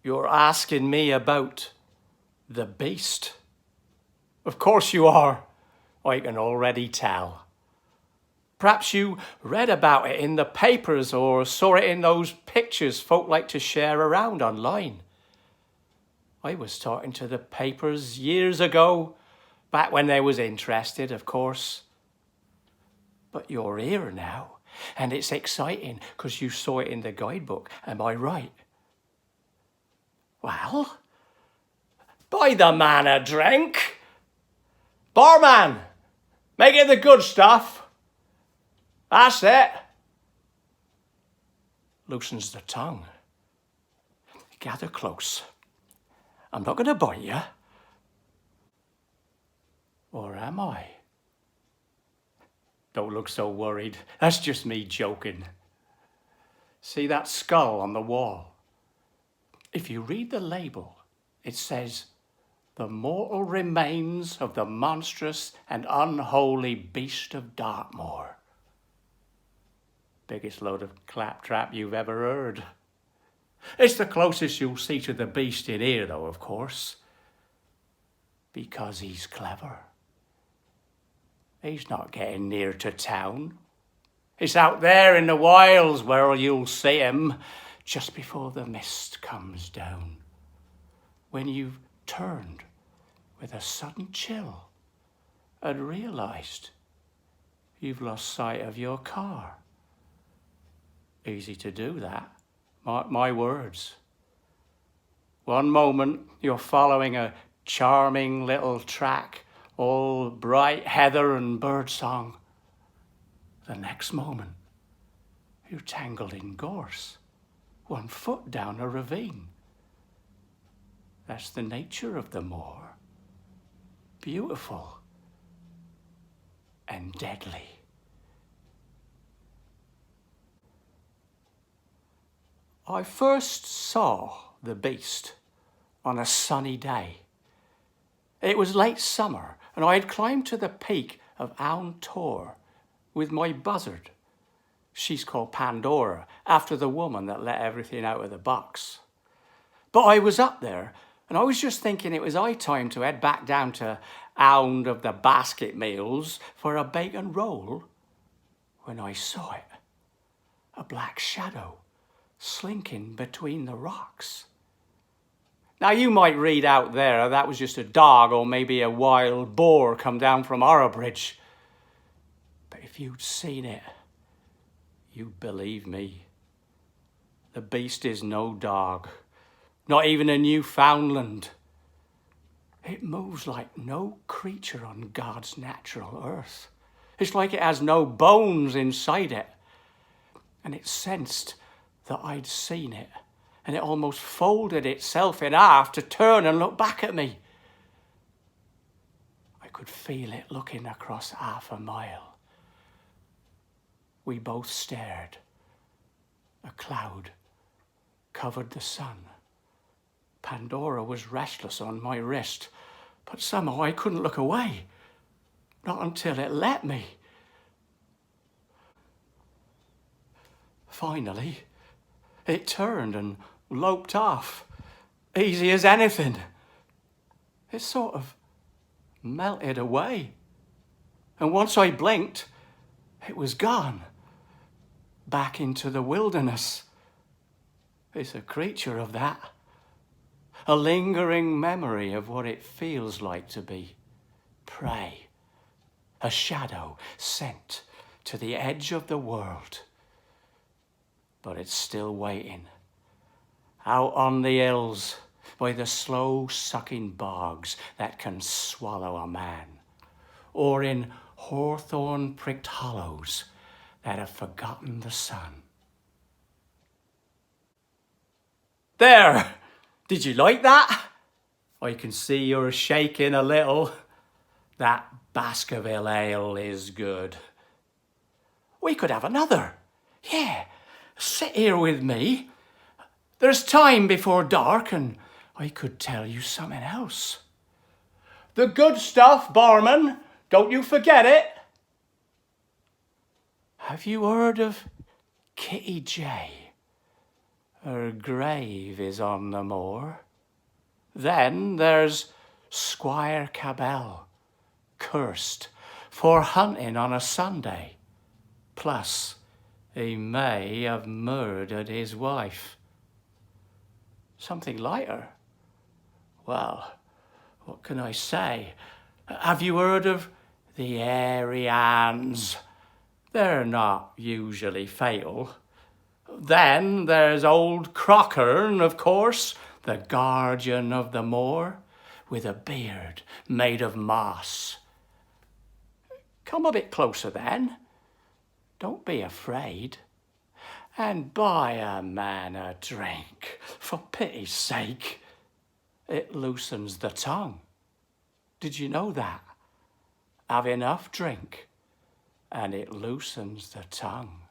You're asking me about the beast? Of course you are. I can already tell. Perhaps you read about it in the papers or saw it in those pictures folk like to share around online. I was talking to the papers years ago, back when they was interested, of course. But you're here now, and it's exciting because you saw it in the guidebook. Am I right? Well, buy the man a drink. Barman, make it the good stuff. That's it. Loosens the tongue. Gather close. I'm not going to bite you. Or am I? Don't look so worried. That's just me joking. See that skull on the wall? If you read the label, it says, "The mortal remains of the monstrous and unholy Beast of Dartmoor." Biggest load of claptrap you've ever heard. It's the closest you'll see to the beast in here, though, of course. Because he's clever. He's not getting near to town. It's out there in the wilds where you'll see him just before the mist comes down. When you've turned with a sudden chill and realised you've lost sight of your car. Easy to do that. Mark my words. One moment you're following a charming little track, all bright heather and birdsong. The next moment, you're tangled in gorse, 1 foot down a ravine. That's the nature of the moor. Beautiful and deadly. I first saw the beast on a sunny day. It was late summer, and I had climbed to the peak of Own Tor with my buzzard. She's called Pandora, after the woman that let everything out of the box. But I was up there, and I was just thinking it was high time to head back down to Ound of the Basket Meals for a bacon roll, when I saw it, a black shadow slinking between the rocks. Now you might read out there that was just a dog or maybe a wild boar come down from Orabridge. But if you'd seen it, you'd believe me. The beast is no dog, not even a Newfoundland. It moves like no creature on God's natural earth. It's like it has no bones inside it. And it sensed that I'd seen it, and it almost folded itself in half to turn and look back at me. I could feel it looking across 1/2 mile. We both stared. A cloud covered the sun. Pandora was restless on my wrist, but somehow I couldn't look away. Not until it let me. Finally, it turned and loped off, easy as anything. It sort of melted away. And once I blinked, it was gone. Back into the wilderness. It's a creature of that. A lingering memory of what it feels like to be prey. A shadow sent to the edge of the world. But it's still waiting. Out on the hills, by the slow-sucking bogs that can swallow a man. Or in hawthorn-pricked hollows that have forgotten the sun. There! Did you like that? I can see you're shaking a little. That Baskerville ale is good. We could have another. Yeah. Sit here with me. There's time before dark and I could tell you something else. The good stuff, barman. Don't you forget it. Have you heard of Kitty J? her grave is on the moor. Then there's Squire Cabell, cursed for hunting on a Sunday. Plus, he may have murdered his wife. Something lighter? Well, what can I say? Have you heard of the airy hands? They're not usually fatal. Then there's old Crockern, of course, the guardian of the moor, with a beard made of moss. Come a bit closer then. Don't be afraid. And buy a man a drink, for pity's sake. It loosens the tongue. Did you know that? Have enough drink, and it loosens the tongue.